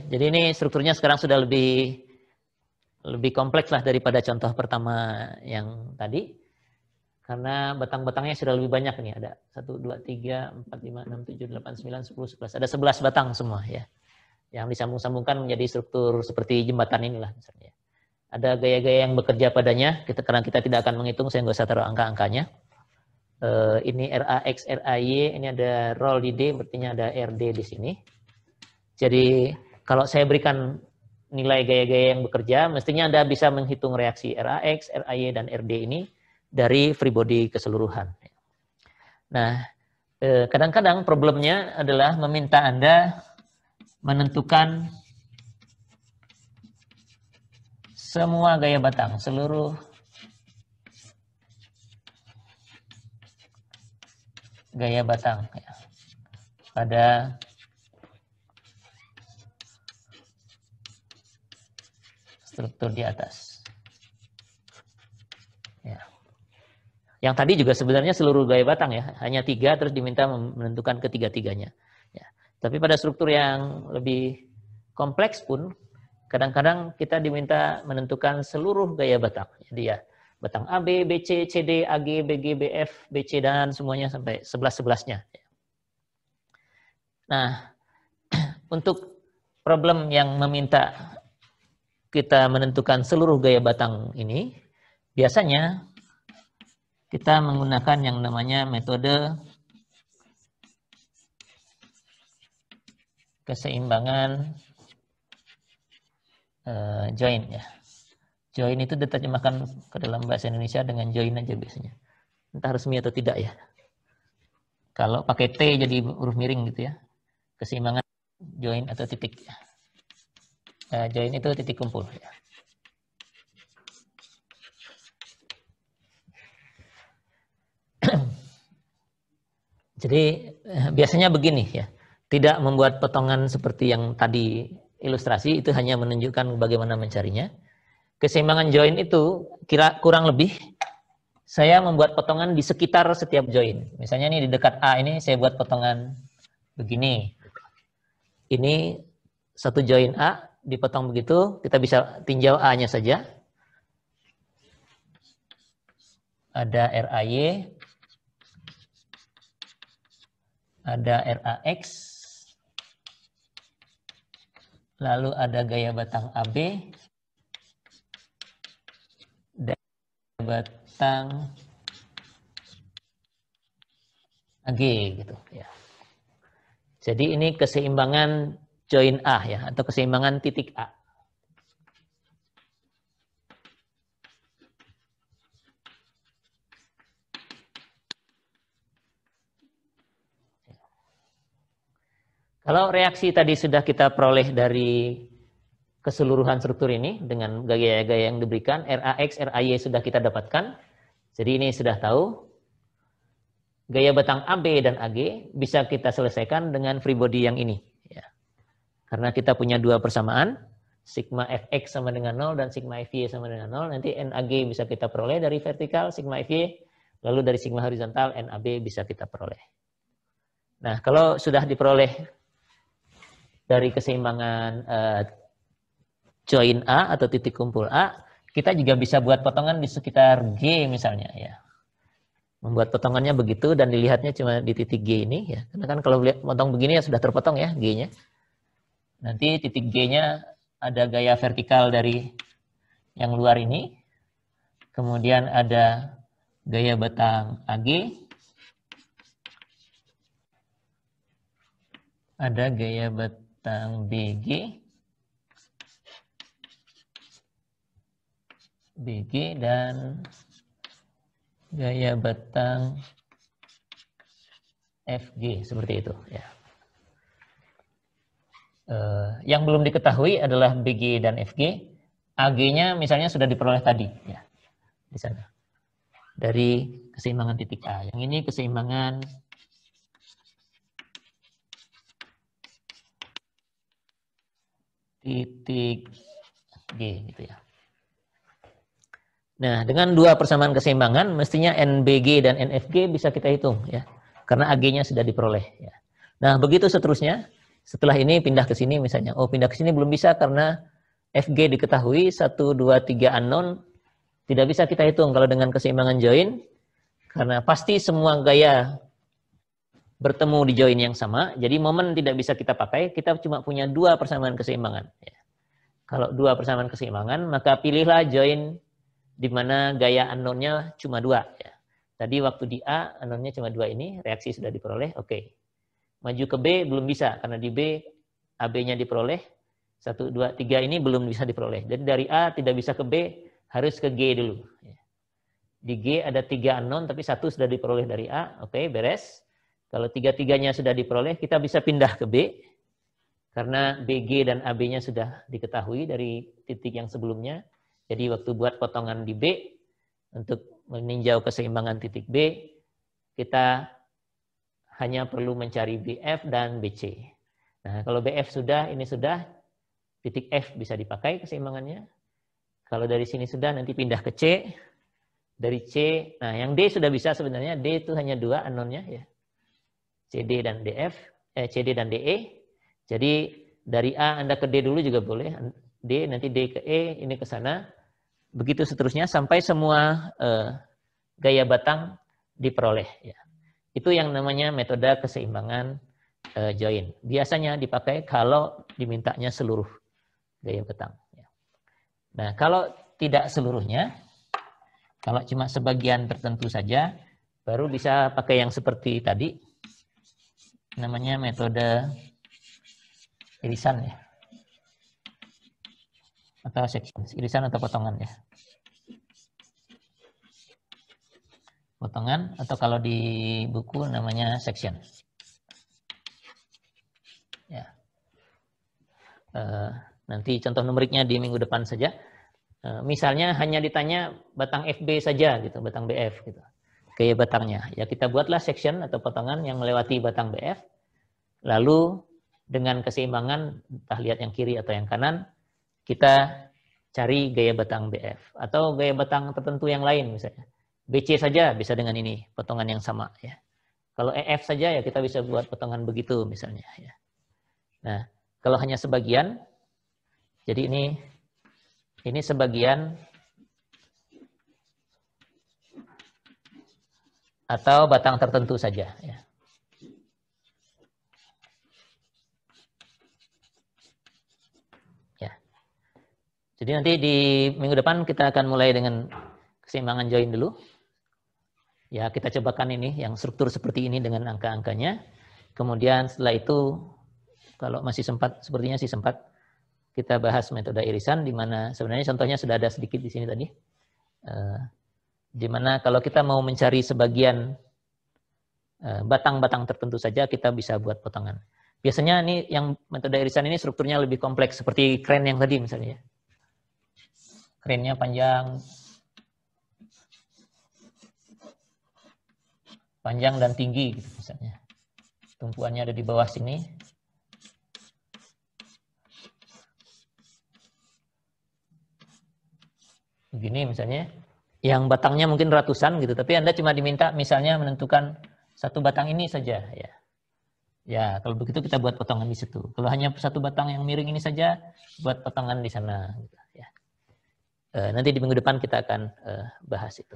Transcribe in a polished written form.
jadi ini strukturnya sekarang sudah lebih kompleks lah daripada contoh pertama yang tadi. Karena batang-batangnya sudah lebih banyak nih, ada 1, 2, 3, 4, 5, 6, 7, 8, 9, 10, 11. Ada 11 batang semua ya. Yang disambung-sambungkan menjadi struktur seperti jembatan inilah misalnya. Ada gaya-gaya yang bekerja padanya, karena kita tidak akan menghitung, saya nggak usah taruh angka-angkanya. Ini RAX, RAY, ini ada roll di D, berarti ada RD di sini. Jadi kalau saya berikan nilai gaya-gaya yang bekerja, mestinya Anda bisa menghitung reaksi RAX, RAY, dan RD ini dari free body keseluruhan. Nah, kadang-kadang problemnya adalah meminta Anda menentukan semua gaya batang, seluruh gaya batang ya, pada struktur di atas. Ya. Yang tadi juga sebenarnya seluruh gaya batang ya, hanya 3 terus diminta menentukan ketiga-tiganya. Ya. Tapi pada struktur yang lebih kompleks pun, kadang-kadang kita diminta menentukan seluruh gaya batang. Jadi ya, batang AB, BC, CD, AG, BG, BF, BC, dan semuanya sampai 11-11-nya. Nah, untuk problem yang meminta kita menentukan seluruh gaya batang ini, biasanya kita menggunakan yang namanya metode keseimbangan join ya. Join itu diterjemahkan ke dalam bahasa Indonesia dengan join aja biasanya. Entah resmi atau tidak ya. Kalau pakai T jadi huruf miring gitu ya. Keseimbangan join atau titik. Join itu titik kumpul ya. Jadi biasanya begini ya, tidak membuat potongan seperti yang tadi ilustrasi, itu hanya menunjukkan bagaimana mencarinya. Keseimbangan join itu kurang lebih saya membuat potongan di sekitar setiap join. Misalnya nih di dekat A ini saya buat potongan begini. Ini satu join A dipotong begitu, kita bisa tinjau A-nya saja. Ada RAY, ada RAX, lalu ada gaya batang AB, dan batang AG gitu ya. Jadi ini keseimbangan join A ya, atau keseimbangan titik A. Kalau reaksi tadi sudah kita peroleh dari keseluruhan struktur ini dengan gaya-gaya yang diberikan, RAX, RAY sudah kita dapatkan. Jadi ini sudah tahu. Gaya batang AB dan AG bisa kita selesaikan dengan free body yang ini. Ya. Karena kita punya dua persamaan, sigma Fx sama dengan 0 dan sigma Fy sama dengan 0. Nanti NAG bisa kita peroleh dari vertikal, sigma Fy, lalu dari sigma horizontal, NAB bisa kita peroleh. Nah, kalau sudah diperoleh dari keseimbangan join A atau titik kumpul A, kita juga bisa buat potongan di sekitar G misalnya ya. Membuat potongannya begitu dan dilihatnya cuma di titik G ini ya. Karena kan kalau lihat potong begini ya sudah terpotong ya G-nya. Nanti titik G-nya ada gaya vertikal dari yang luar ini. Kemudian ada gaya batang AG. Ada gaya batang BG. BG dan gaya batang FG seperti itu ya. Yang belum diketahui adalah BG dan FG. AG-nya misalnya sudah diperoleh tadi ya di sana dari keseimbangan titik A. Yang ini keseimbangan titik G gitu ya. Nah, dengan dua persamaan keseimbangan, mestinya NBG dan NFG bisa kita hitung ya, karena AG-nya sudah diperoleh. Ya. Nah, begitu seterusnya, Setelah ini pindah ke sini misalnya. Oh, pindah ke sini belum bisa karena FG diketahui, 1, 2, 3 unknown. Tidak bisa kita hitung kalau dengan keseimbangan join. Karena pasti semua gaya bertemu di join yang sama. Jadi momen tidak bisa kita pakai. Kita cuma punya 2 persamaan keseimbangan. Ya. Kalau 2 persamaan keseimbangan, maka pilihlah join di mana gaya unknown-nya cuma 2. Ya. Tadi waktu di A, unknown-nya cuma 2 ini, reaksi sudah diperoleh, oke. Maju ke B belum bisa, karena di B, AB-nya diperoleh, 1, 2, 3 ini belum bisa diperoleh. Jadi dari A tidak bisa ke B, harus ke G dulu. Di G ada 3 unknown, tapi 1 sudah diperoleh dari A, oke, beres. Kalau 3-3-nya sudah diperoleh, kita bisa pindah ke B, karena BG dan AB-nya sudah diketahui dari titik yang sebelumnya. Jadi waktu buat potongan di B, untuk meninjau keseimbangan titik B, kita hanya perlu mencari BF dan BC. Nah, kalau BF sudah, ini sudah, titik F bisa dipakai keseimbangannya. Kalau dari sini sudah, nanti pindah ke C. Dari C, nah yang D sudah bisa sebenarnya, D itu hanya 2 unknown-nya ya. CD dan DF, CD dan DE. Jadi dari A Anda ke D dulu juga boleh. D, nanti D ke E, ini ke sana. Begitu seterusnya sampai semua gaya batang diperoleh. Ya. Itu yang namanya metode keseimbangan join. Biasanya dipakai kalau dimintanya seluruh gaya batang. Ya. Nah, kalau tidak seluruhnya, kalau cuma sebagian tertentu saja, baru bisa pakai yang seperti tadi. Namanya metode irisan ya. Atau section, irisan atau potongan ya. Potongan atau kalau di buku namanya section. Ya. Nanti contoh numeriknya di minggu depan saja. Misalnya hanya ditanya batang FB saja gitu, batang BF gitu. Gaya batangnya. Ya kita buatlah section atau potongan yang melewati batang BF. Lalu dengan keseimbangan, entah lihat yang kiri atau yang kanan, kita cari gaya batang BF. Atau gaya batang tertentu yang lain misalnya. BC saja bisa dengan ini, potongan yang sama. Ya. Kalau EF saja ya kita bisa buat potongan begitu misalnya. Ya. Nah, kalau hanya sebagian, jadi ini sebagian atau batang tertentu saja. Ya. Jadi nanti di minggu depan kita akan mulai dengan keseimbangan join dulu. Ya kita cobakan ini yang struktur seperti ini dengan angka-angkanya. Kemudian setelah itu kalau masih sempat, sepertinya sih sempat, kita bahas metode irisan di mana sebenarnya contohnya sudah ada sedikit di sini tadi. Di mana kalau kita mau mencari sebagian batang-batang tertentu saja kita bisa buat potongan. Biasanya ini yang metode irisan ini strukturnya lebih kompleks seperti kren yang tadi misalnya. Krennya panjang dan tinggi gitu misalnya. Tumpuannya ada di bawah sini. Begini misalnya. Yang batangnya mungkin ratusan gitu, tapi Anda cuma diminta misalnya menentukan satu batang ini saja ya. Ya, kalau begitu kita buat potongan di situ. Kalau hanya satu batang yang miring ini saja, buat potongan di sana gitu ya. Nanti di minggu depan kita akan bahas itu.